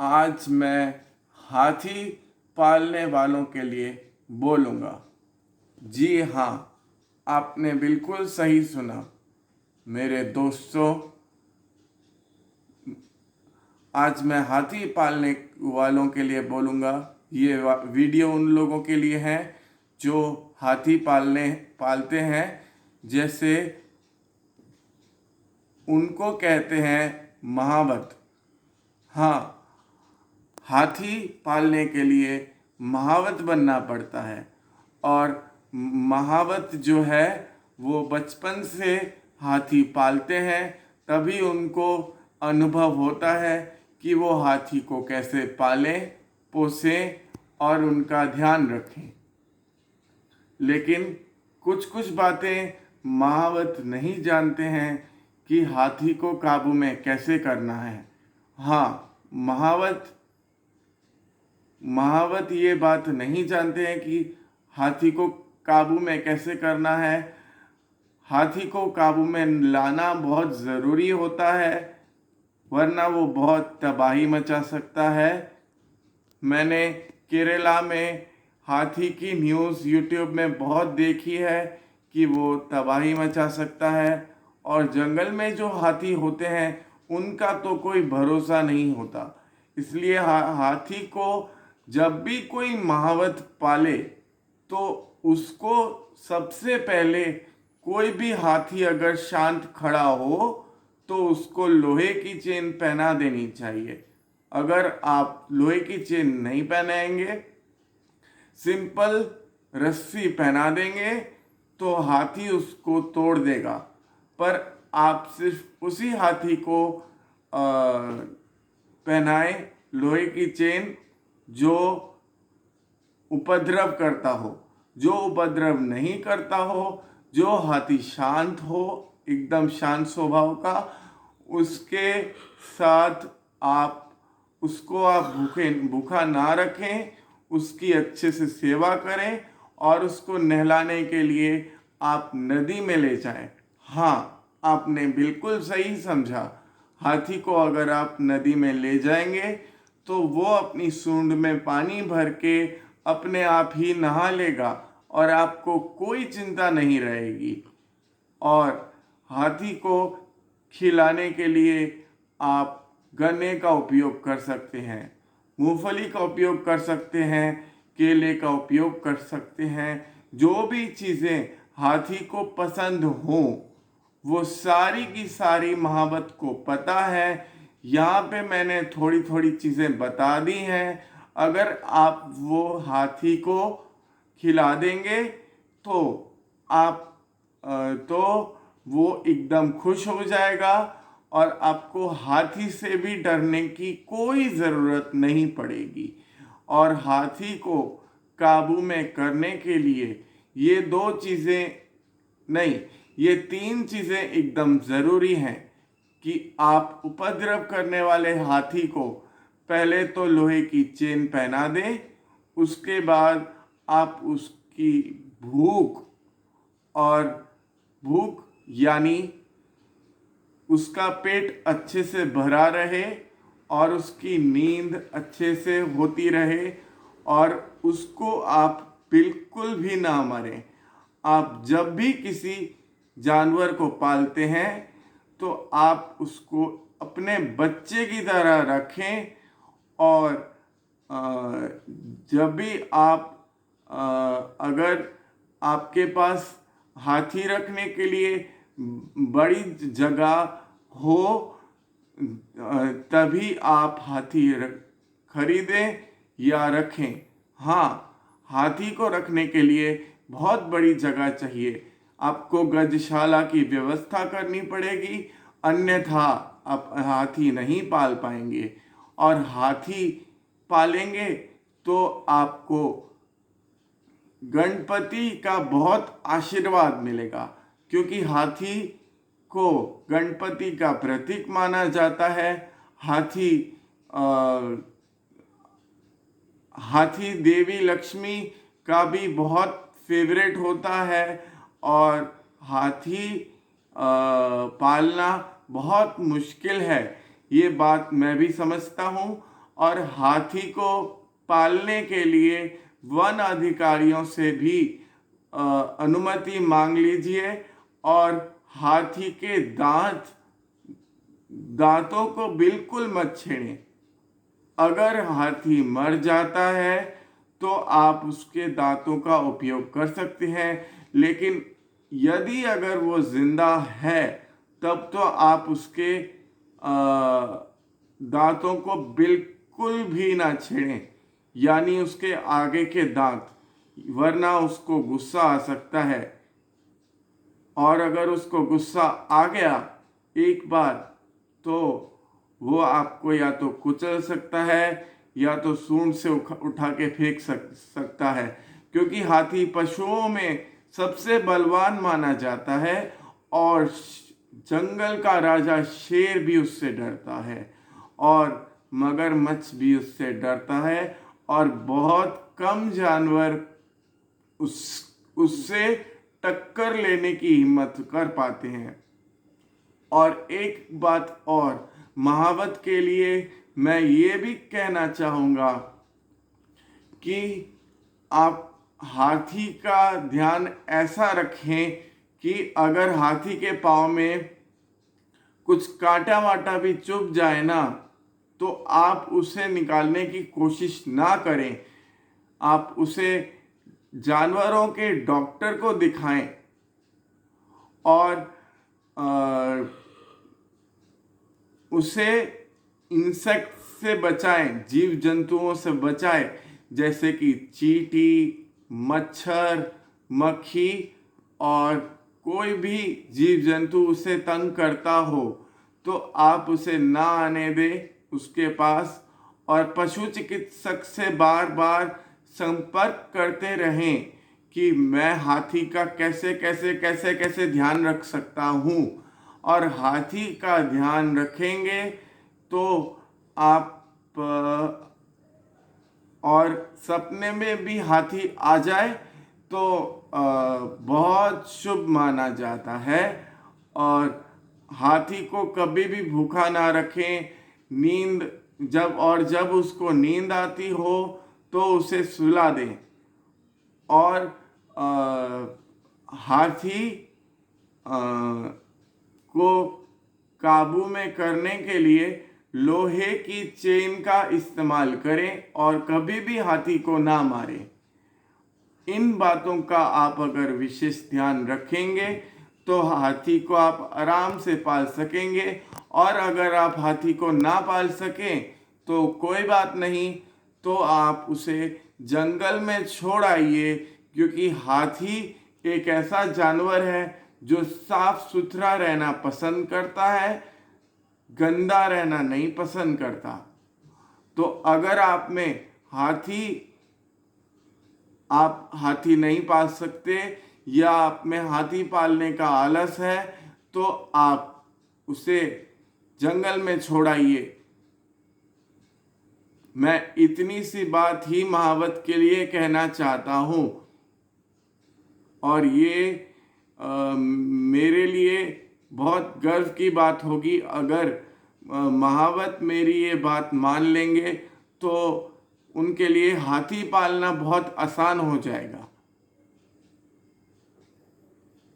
आज मैं हाथी पालने वालों के लिए बोलूँगा। जी हाँ, आपने बिल्कुल सही सुना मेरे दोस्तों। आज मैं हाथी पालने वालों के लिए बोलूँगा। ये वीडियो उन लोगों के लिए है जो हाथी पालते हैं। जैसे उनको कहते हैं महावत। हाँ, हाथी पालने के लिए महावत बनना पड़ता है। और महावत जो है वो बचपन से हाथी पालते हैं, तभी उनको अनुभव होता है कि वो हाथी को कैसे पालें, पोसें और उनका ध्यान रखें। लेकिन कुछ कुछ बातें महावत नहीं जानते हैं कि हाथी को काबू में कैसे करना है। हाँ, महावत ये बात नहीं जानते हैं कि हाथी को काबू में कैसे करना है। हाथी को काबू में लाना बहुत ज़रूरी होता है, वरना वो बहुत तबाही मचा सकता है। मैंने केरला में हाथी की न्यूज़ यूट्यूब में बहुत देखी है कि वो तबाही मचा सकता है। और जंगल में जो हाथी होते हैं उनका तो कोई भरोसा नहीं होता। इसलिए हाथी को जब भी कोई महावत पाले तो उसको सबसे पहले, कोई भी हाथी अगर शांत खड़ा हो तो उसको लोहे की चेन पहना देनी चाहिए। अगर आप लोहे की चेन नहीं पहनाएंगे, सिंपल रस्सी पहना देंगे तो हाथी उसको तोड़ देगा। पर आप सिर्फ उसी हाथी को पहनाए लोहे की चेन जो उपद्रव करता हो। जो उपद्रव नहीं करता हो, जो हाथी शांत हो, एकदम शांत स्वभाव का, उसके साथ आप भूखा ना रखें, उसकी अच्छे से सेवा करें और उसको नहलाने के लिए आप नदी में ले जाएं। हाँ, आपने बिल्कुल सही समझा। हाथी को अगर आप नदी में ले जाएंगे तो वो अपनी सूंड में पानी भर के अपने आप ही नहा लेगा और आपको कोई चिंता नहीं रहेगी। और हाथी को खिलाने के लिए आप गन्ने का उपयोग कर सकते हैं, मूंगफली का उपयोग कर सकते हैं, केले का उपयोग कर सकते हैं। जो भी चीज़ें हाथी को पसंद हों, वो सारी की सारी महावत को पता है। यहाँ पे मैंने थोड़ी थोड़ी चीज़ें बता दी हैं। अगर आप वो हाथी को खिला देंगे तो आप तो वो एकदम खुश हो जाएगा और आपको हाथी से भी डरने की कोई ज़रूरत नहीं पड़ेगी। और हाथी को काबू में करने के लिए ये दो चीज़ें नहीं, ये तीन चीज़ें एकदम ज़रूरी हैं कि आप उपद्रव करने वाले हाथी को पहले तो लोहे की चेन पहना दें, उसके बाद आप उसकी भूख और भूख यानी उसका पेट अच्छे से भरा रहे और उसकी नींद अच्छे से होती रहे और उसको आप बिल्कुल भी ना मारें। आप जब भी किसी जानवर को पालते हैं तो आप उसको अपने बच्चे की तरह रखें। और जब भी आप अगर आपके पास हाथी रखने के लिए बड़ी जगह हो तभी आप हाथी खरीदें या रखें। हाँ, हाथी को रखने के लिए बहुत बड़ी जगह चाहिए। आपको गजशाला की व्यवस्था करनी पड़ेगी, अन्यथा आप हाथी नहीं पाल पाएंगे। और हाथी पालेंगे तो आपको गणपति का बहुत आशीर्वाद मिलेगा, क्योंकि हाथी को गणपति का प्रतीक माना जाता है। हाथी देवी लक्ष्मी का भी बहुत फेवरेट होता है और हाथी पालना बहुत मुश्किल है, ये बात मैं भी समझता हूँ। और हाथी को पालने के लिए वन अधिकारियों से भी अनुमति मांग लीजिए और हाथी के दांतों को बिल्कुल मत छेड़ें। अगर हाथी मर जाता है तो आप उसके दांतों का उपयोग कर सकते हैं, लेकिन यदि अगर वो जिंदा है तब तो आप उसके दांतों को बिल्कुल भी ना छेड़ें, यानी उसके आगे के दांत, वरना उसको गुस्सा आ सकता है। और अगर उसको गुस्सा आ गया एक बार तो वो आपको या तो कुचल सकता है या तो सूंड से उठा के फेंक सकता है, क्योंकि हाथी पशुओं में सबसे बलवान माना जाता है और जंगल का राजा शेर भी उससे डरता है और मगरमच्छ भी उससे डरता है और बहुत कम जानवर उससे टक्कर लेने की हिम्मत कर पाते हैं। और एक बात और, महावत के लिए मैं ये भी कहना चाहूँगा कि आप हाथी का ध्यान ऐसा रखें कि अगर हाथी के पाँव में कुछ कांटा वाटा भी चुभ जाए ना तो आप उसे निकालने की कोशिश ना करें। आप उसे जानवरों के डॉक्टर को दिखाएं और उसे इंसेक्ट से बचाएं, जीव जंतुओं से बचाएं, जैसे कि चींटी, मच्छर, मक्खी और कोई भी जीव जंतु उसे तंग करता हो तो आप उसे ना आने दें उसके पास, और पशु चिकित्सक से बार बार संपर्क करते रहें कि मैं हाथी का कैसे कैसे कैसे कैसे ध्यान रख सकता हूँ। और हाथी का ध्यान रखेंगे तो आप और सपने में भी हाथी आ जाए तो बहुत शुभ माना जाता है। और हाथी को कभी भी भूखा ना रखें। जब उसको नींद आती हो तो उसे सुला दें। और हाथी को काबू में करने के लिए लोहे की चेन का इस्तेमाल करें और कभी भी हाथी को ना मारें। इन बातों का आप अगर विशेष ध्यान रखेंगे तो हाथी को आप आराम से पाल सकेंगे। और अगर आप हाथी को ना पाल सकें तो कोई बात नहीं, तो आप उसे जंगल में छोड़ आइए, क्योंकि हाथी एक ऐसा जानवर है जो साफ सुथरा रहना पसंद करता है, गंदा रहना नहीं पसंद करता। तो अगर आप हाथी नहीं पाल सकते या आप में हाथी पालने का आलस है तो आप उसे जंगल में छोड़ाइए। मैं इतनी सी बात ही महावत के लिए कहना चाहता हूँ और ये मेरे लिए बहुत गर्व की बात होगी अगर महावत मेरी ये बात मान लेंगे तो उनके लिए हाथी पालना बहुत आसान हो जाएगा।